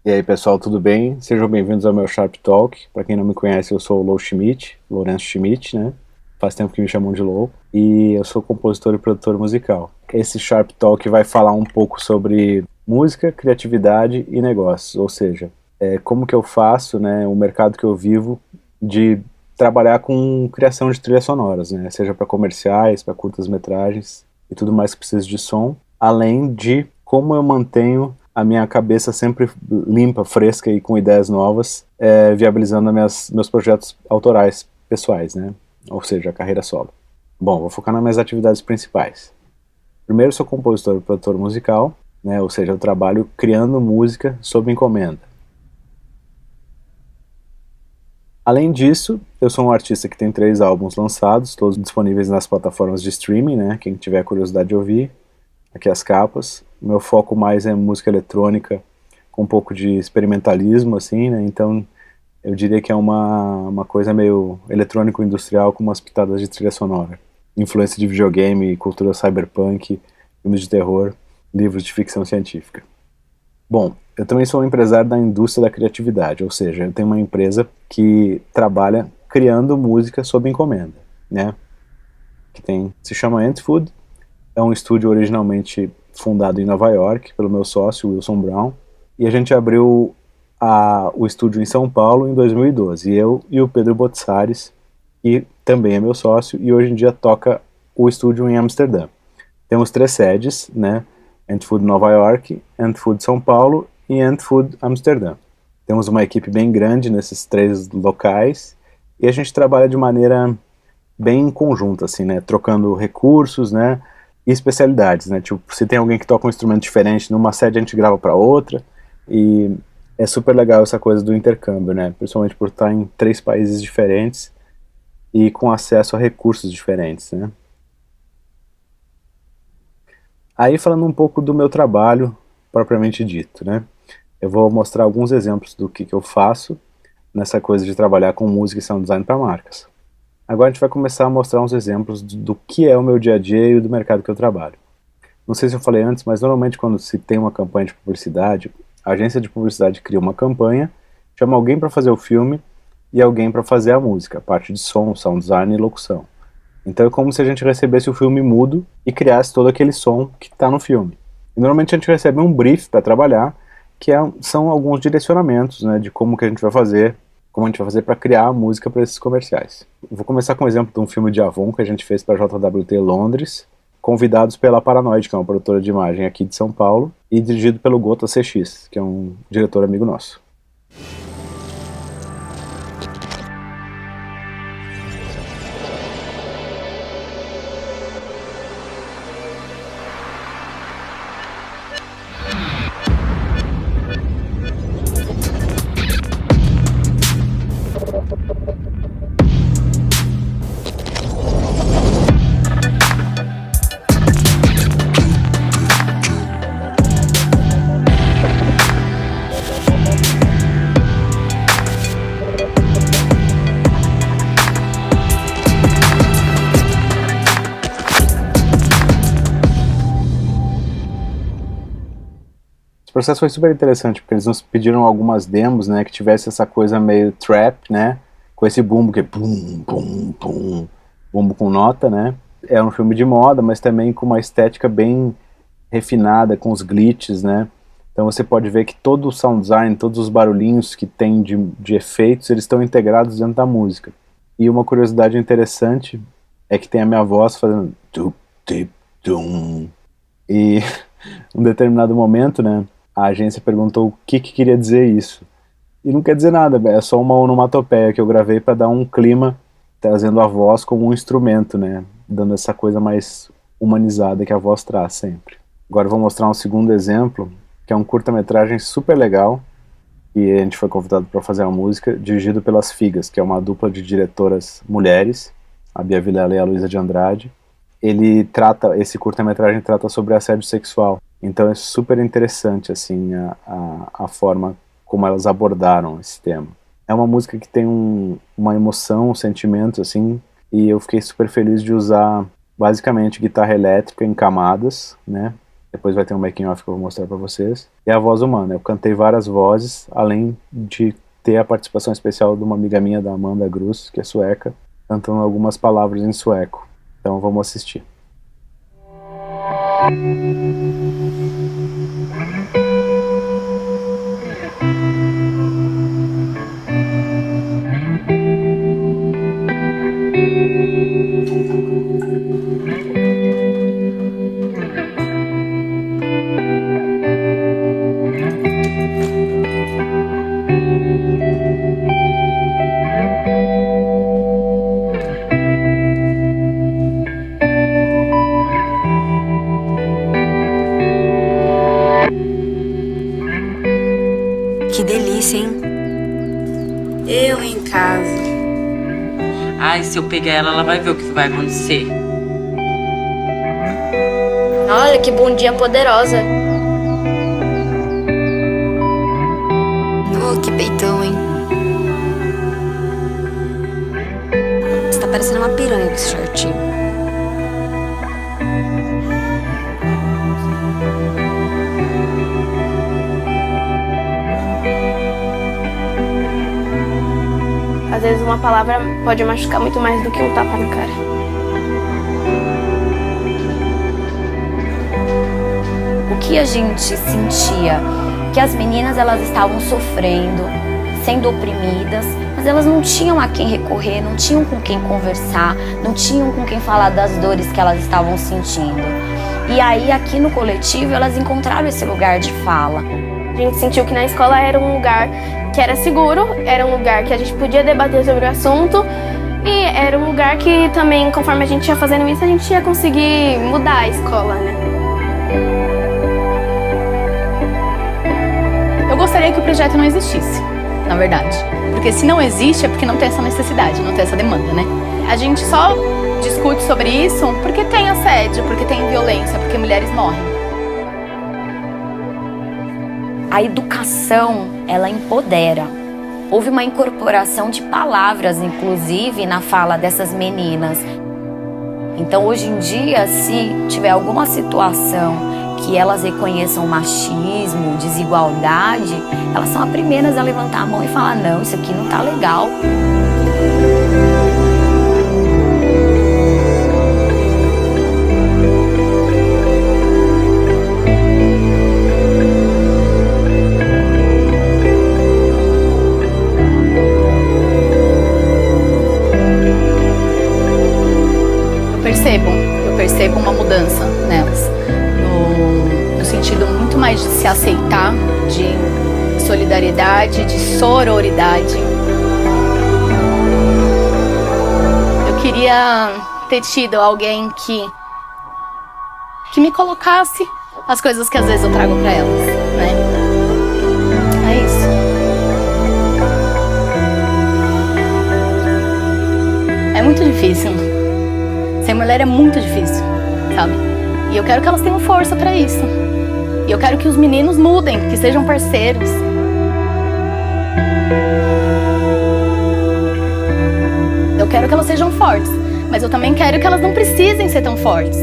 E aí, pessoal, tudo bem? Sejam bem-vindos ao meu Sharp Talk. Para quem não me conhece, eu sou o Lou Schmidt, Lourenço Schmidt, né? Faz tempo que me chamam de Lou. E eu sou compositor e produtor musical. Esse Sharp Talk vai falar um pouco sobre música, criatividade e negócios, ou seja, como que eu faço, né, o mercado que eu vivo de trabalhar com criação de trilhas sonoras, né? Seja para comerciais, para curtas-metragens e tudo mais que precisa de som, além de como eu mantenho a minha cabeça sempre limpa, fresca e com ideias novas, viabilizando meus projetos autorais pessoais, né? Ou seja, a carreira solo. Bom, vou focar nas minhas atividades principais. Primeiro, sou compositor e produtor musical, né? Ou seja, eu trabalho criando música sob encomenda. Além disso, eu sou um artista que tem 3 álbuns lançados, todos disponíveis nas plataformas de streaming, né? Quem tiver curiosidade de ouvir, aqui as capas. Meu foco mais é música eletrônica, com um pouco de experimentalismo, assim, né? Então, eu diria que é uma coisa meio eletrônico-industrial com umas pitadas de trilha sonora. Influência de videogame, cultura cyberpunk, filmes de terror, livros de ficção científica. Bom, eu também sou um empresário da indústria da criatividade, ou seja, eu tenho uma empresa que trabalha criando música sob encomenda, né? Se chama Antfood, é um estúdio originalmente fundado em Nova York pelo meu sócio Wilson Brown, e a gente abriu o estúdio em São Paulo em 2012. Eu e o Pedro Botsares, que também é meu sócio, e hoje em dia toca o estúdio em Amsterdã. Temos 3 sedes, né? Antfood Nova York, Antfood São Paulo e Antfood Amsterdã. Temos uma equipe bem grande nesses 3 locais e a gente trabalha de maneira bem conjunta, assim, né? Trocando recursos, né? E especialidades, né? Tipo, se tem alguém que toca um instrumento diferente numa sede, a gente grava para outra. E é super legal essa coisa do intercâmbio, né? Principalmente por estar em 3 países diferentes e com acesso a recursos diferentes, né? Aí falando um pouco do meu trabalho propriamente dito, né? Eu vou mostrar alguns exemplos do que eu faço nessa coisa de trabalhar com música e sound design para marcas. Agora a gente vai começar a mostrar uns exemplos do que é o meu dia a dia e do mercado que eu trabalho. Não sei se eu falei antes, mas normalmente quando se tem uma campanha de publicidade, a agência de publicidade cria uma campanha, chama alguém para fazer o filme e alguém para fazer a música, a parte de som, sound design e locução. Então é como se a gente recebesse o filme mudo e criasse todo aquele som que está no filme. E normalmente a gente recebe um brief para trabalhar, são alguns direcionamentos, né, de como que a gente vai fazer, como a gente vai fazer para criar a música para esses comerciais. Vou começar com um exemplo de um filme de Avon que a gente fez para a JWT Londres, convidados pela Paranoid, que é uma produtora de imagem aqui de São Paulo, e dirigido pelo Gota CX, que é um diretor amigo nosso. Esse processo foi super interessante, porque eles nos pediram algumas demos, né, que tivesse essa coisa meio trap, né, com esse bumbo que é pum, pum, pum, bumbo com nota, né. É um filme de moda, mas também com uma estética bem refinada, com os glitches, né. Então você pode ver que todo o sound design, todos os barulhinhos que tem de efeitos, eles estão integrados dentro da música. E uma curiosidade interessante é que tem a minha voz fazendo tup, tip, tum. E em um determinado momento, né, a agência perguntou o que queria dizer isso. E não quer dizer nada, é só uma onomatopeia que eu gravei para dar um clima, trazendo a voz como um instrumento, né, dando essa coisa mais humanizada que a voz traz sempre. Agora eu vou mostrar um segundo exemplo, que é um curta-metragem super legal, e a gente foi convidado para fazer uma música, dirigido pelas Figas, que é uma dupla de diretoras mulheres, a Bia Vilela e a Luísa de Andrade. Esse curta-metragem trata sobre assédio sexual, então é super interessante, assim, a forma como elas abordaram esse tema. É uma música que tem uma emoção, um sentimento, assim, e eu fiquei super feliz de usar, basicamente, guitarra elétrica em camadas, né, Depois vai ter um making off que eu vou mostrar pra vocês. E a voz humana, eu cantei várias vozes, além de ter a participação especial de uma amiga minha, da Amanda Grus, que é sueca, cantando algumas palavras em sueco. Então vamos assistir. Que delícia, hein? Eu em casa. Ai, se eu pegar ela, ela vai ver o que vai acontecer. Olha que bundinha poderosa. Oh, que peitão, hein? Você tá parecendo uma piranha com esse shortinho. Às vezes uma palavra pode machucar muito mais do que um tapa na cara. O que a gente sentia? Que as meninas, elas estavam sofrendo, sendo oprimidas, mas elas não tinham a quem recorrer, não tinham com quem conversar, não tinham com quem falar das dores que elas estavam sentindo. E aí, aqui no coletivo, elas encontraram esse lugar de fala. A gente sentiu que na escola era um lugar que era seguro, era um lugar que a gente podia debater sobre o assunto e era um lugar que também, conforme a gente ia fazendo isso, a gente ia conseguir mudar a escola, né? Eu gostaria que o projeto não existisse, na verdade. Porque se não existe é porque não tem essa necessidade, não tem essa demanda, né? A gente só discute sobre isso porque tem assédio, porque tem violência, porque mulheres morrem. A educação, ela empodera. Houve uma incorporação de palavras, inclusive, na fala dessas meninas. Então, hoje em dia, se tiver alguma situação que elas reconheçam machismo, desigualdade, elas são as primeiras a levantar a mão e falar: não, isso aqui não tá legal. Eu percebo uma mudança nelas, no sentido muito mais de se aceitar, de solidariedade, de sororidade. Eu queria ter tido alguém que me colocasse as coisas que às vezes eu trago pra elas, né? É isso. É muito difícil. Ser mulher é muito difícil, sabe? E eu quero que elas tenham força pra isso. E eu quero que os meninos mudem, que sejam parceiros. Eu quero que elas sejam fortes, mas eu também quero que elas não precisem ser tão fortes.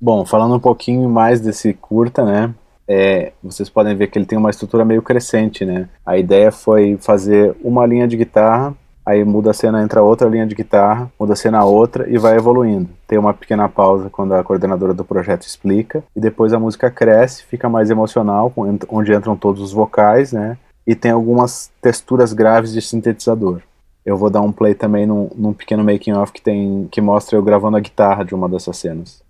Bom, falando um pouquinho mais desse curta, né, vocês podem ver que ele tem uma estrutura meio crescente, né. A ideia foi fazer uma linha de guitarra, aí muda a cena, entra outra linha de guitarra, muda a cena outra e vai evoluindo. Tem uma pequena pausa quando a coordenadora do projeto explica, e depois a música cresce, fica mais emocional, onde entram todos os vocais, né, e tem algumas texturas graves de sintetizador. Eu vou dar um play também num pequeno making of que mostra eu gravando a guitarra de uma dessas cenas.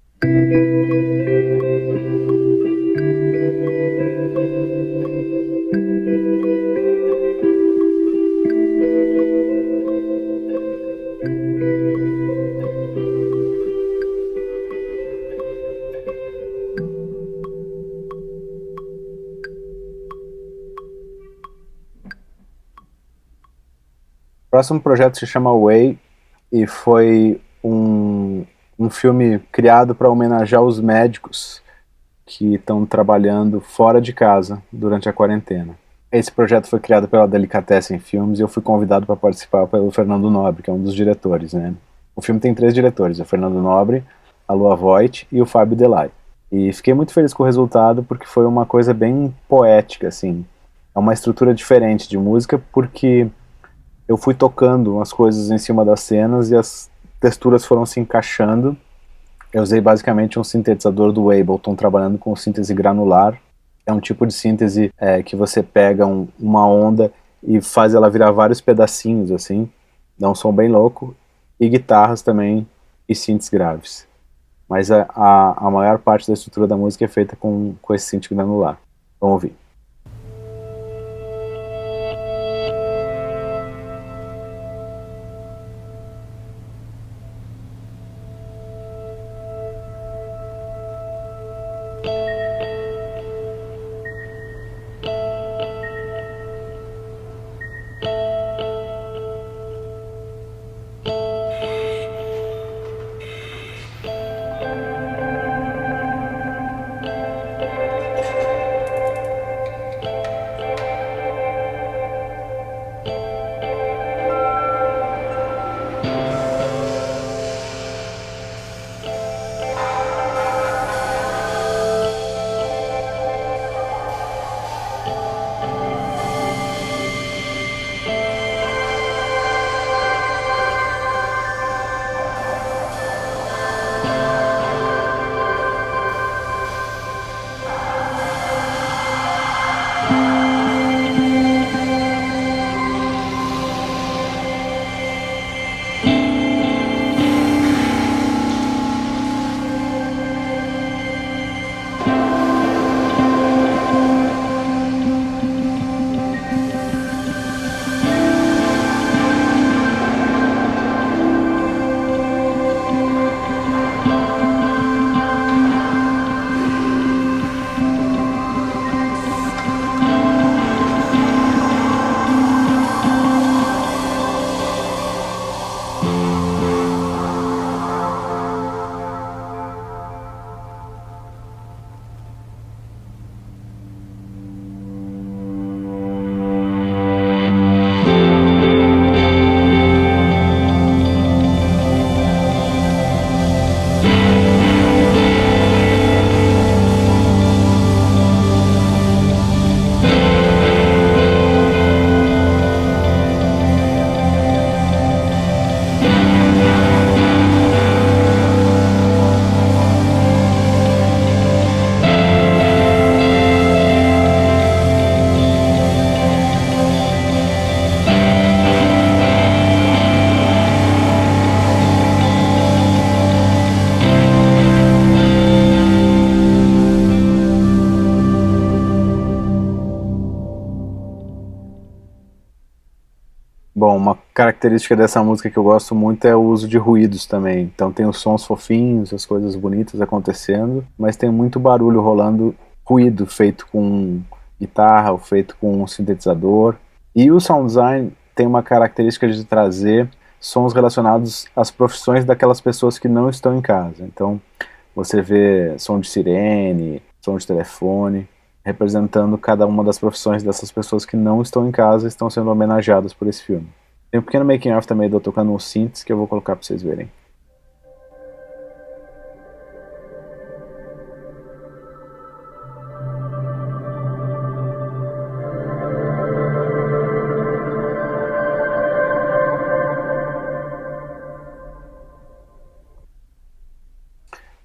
próximo projeto se chama Way e foi um filme criado para homenagear os médicos que estão trabalhando fora de casa durante a quarentena. Esse projeto foi criado pela Delicatessen Filmes e eu fui convidado para participar pelo Fernando Nobre, que é um dos diretores, né? O filme tem 3 diretores, o Fernando Nobre, a Lua Voigt e o Fábio Delay. E fiquei muito feliz com o resultado porque foi uma coisa bem poética, assim. É uma estrutura diferente de música porque eu fui tocando as coisas em cima das cenas e as texturas foram se encaixando. Eu usei basicamente um sintetizador do Ableton trabalhando com síntese granular. É um tipo de síntese que você pega uma onda e faz ela virar vários pedacinhos, assim. Dá um som bem louco. E guitarras também e synths graves. Mas a maior parte da estrutura da música é feita com esse synth granular. Vamos ouvir. Bom, uma característica dessa música que eu gosto muito é o uso de ruídos também. Então tem os sons fofinhos, as coisas bonitas acontecendo, mas tem muito barulho rolando, ruído feito com guitarra, ou feito com um sintetizador. E o sound design tem uma característica de trazer sons relacionados às profissões daquelas pessoas que não estão em casa. Então você vê som de sirene, som de telefone, representando cada uma das profissões dessas pessoas que não estão em casa e estão sendo homenageadas por esse filme. Tem um pequeno making of também de eu tocando uns synths que eu vou colocar para vocês verem.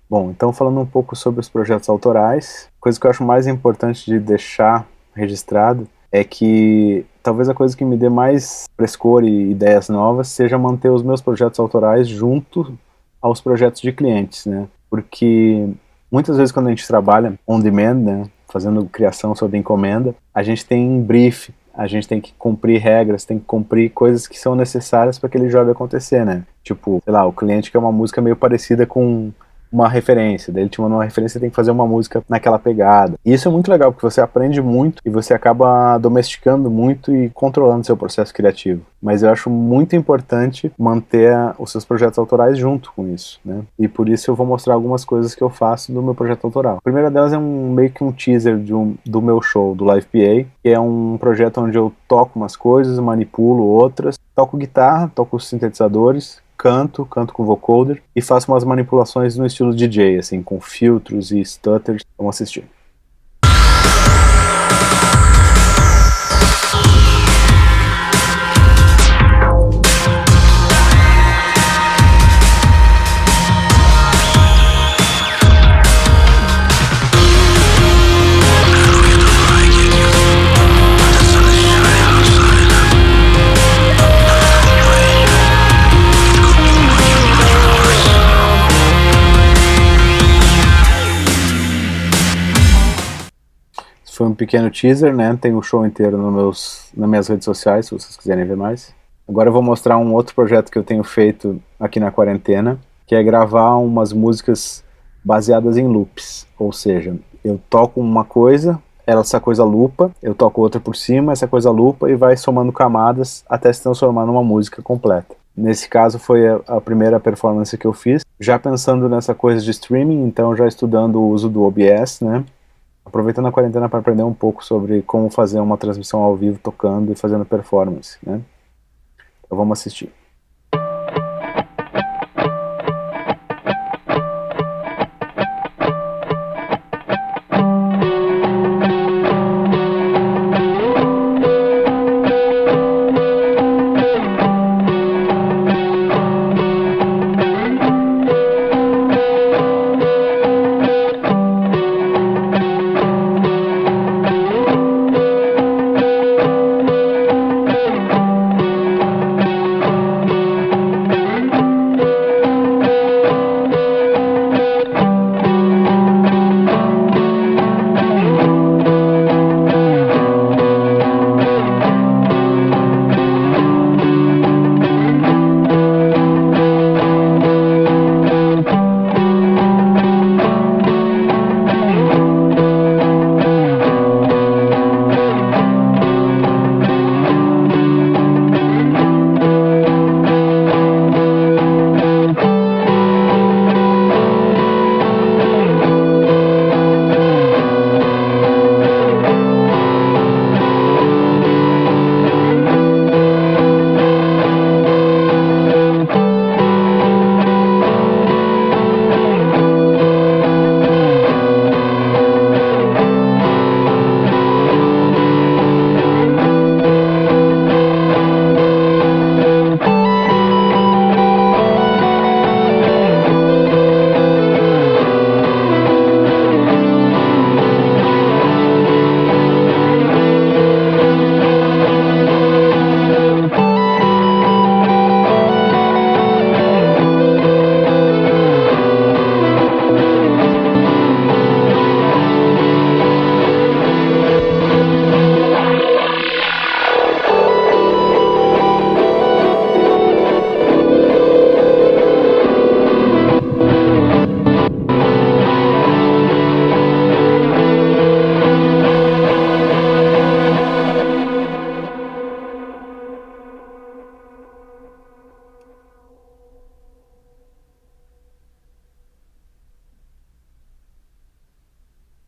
Bom, então falando um pouco sobre os projetos autorais, a coisa que eu acho mais importante de deixar registrado é que talvez a coisa que me dê mais frescor e ideias novas seja manter os meus projetos autorais junto aos projetos de clientes, né? Porque muitas vezes quando a gente trabalha on demand, né, fazendo criação sob encomenda, a gente tem brief, a gente tem que cumprir regras, tem que cumprir coisas que são necessárias para aquele job acontecer, né? Tipo, sei lá, o cliente quer uma música meio parecida com uma referência, daí ele te manda uma referência, você tem que fazer uma música naquela pegada. E isso é muito legal, porque você aprende muito e você acaba domesticando muito e controlando seu processo criativo. Mas eu acho muito importante manter os seus projetos autorais junto com isso, né? E por isso eu vou mostrar algumas coisas que eu faço do meu projeto autoral. A primeira delas é meio que um teaser do meu show, do Live PA, que é um projeto onde eu toco umas coisas, manipulo outras, toco guitarra, toco os sintetizadores, canto com vocoder e faço umas manipulações no estilo DJ, assim, com filtros e stutters. Vamos assistir. Foi um pequeno teaser, né? Tem o show inteiro nas minhas redes sociais, se vocês quiserem ver mais. Agora eu vou mostrar um outro projeto que eu tenho feito aqui na quarentena, que é gravar umas músicas baseadas em loops. Ou seja, eu toco uma coisa, essa coisa lupa, eu toco outra por cima, essa coisa lupa e vai somando camadas até se transformar numa música completa. Nesse caso foi a primeira performance que eu fiz, já pensando nessa coisa de streaming, então já estudando o uso do OBS, né? Aproveitando a quarentena para aprender um pouco sobre como fazer uma transmissão ao vivo tocando e fazendo performance, né? Então vamos assistir.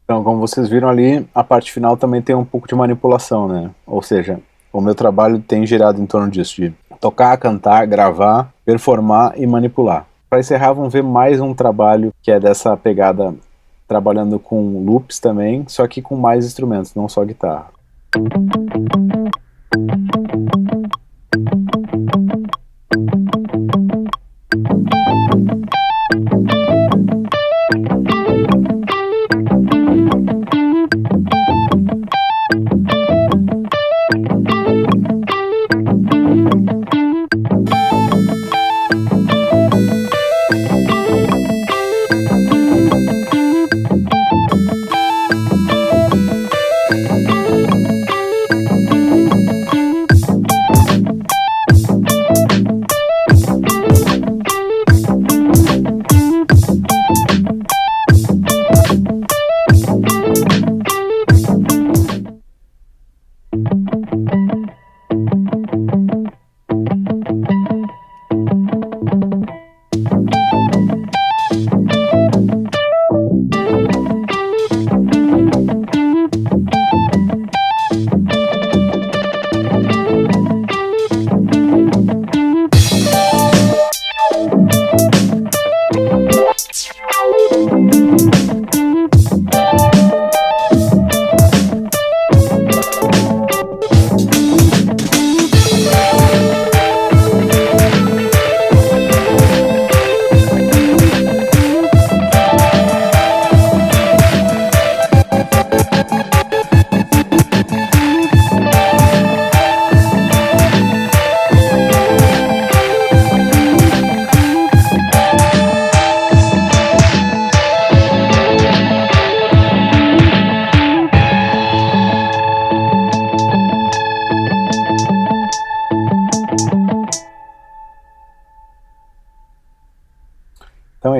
Então, como vocês viram ali, a parte final também tem um pouco de manipulação, né? Ou seja, o meu trabalho tem girado em torno disso, de tocar, cantar, gravar, performar e manipular. Para encerrar, vamos ver mais um trabalho que é dessa pegada, trabalhando com loops também, só que com mais instrumentos, não só guitarra.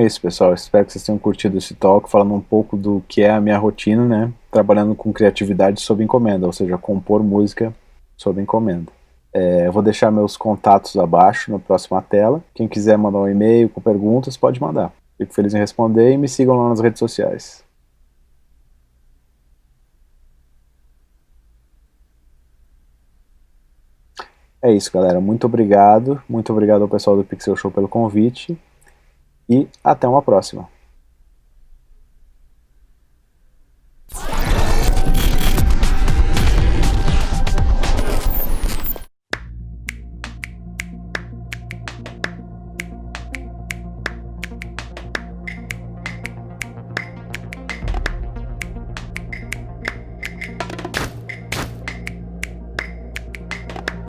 é isso, pessoal. Espero que vocês tenham curtido esse talk, falando um pouco do que é a minha rotina, né? Trabalhando com criatividade sob encomenda, ou seja, compor música sob encomenda. Eu vou deixar meus contatos abaixo na próxima tela. Quem quiser mandar um e-mail com perguntas, pode mandar. Fico feliz em responder e me sigam lá nas redes sociais. É isso, galera. Muito obrigado. Muito obrigado ao pessoal do Pixel Show pelo convite. E até uma próxima.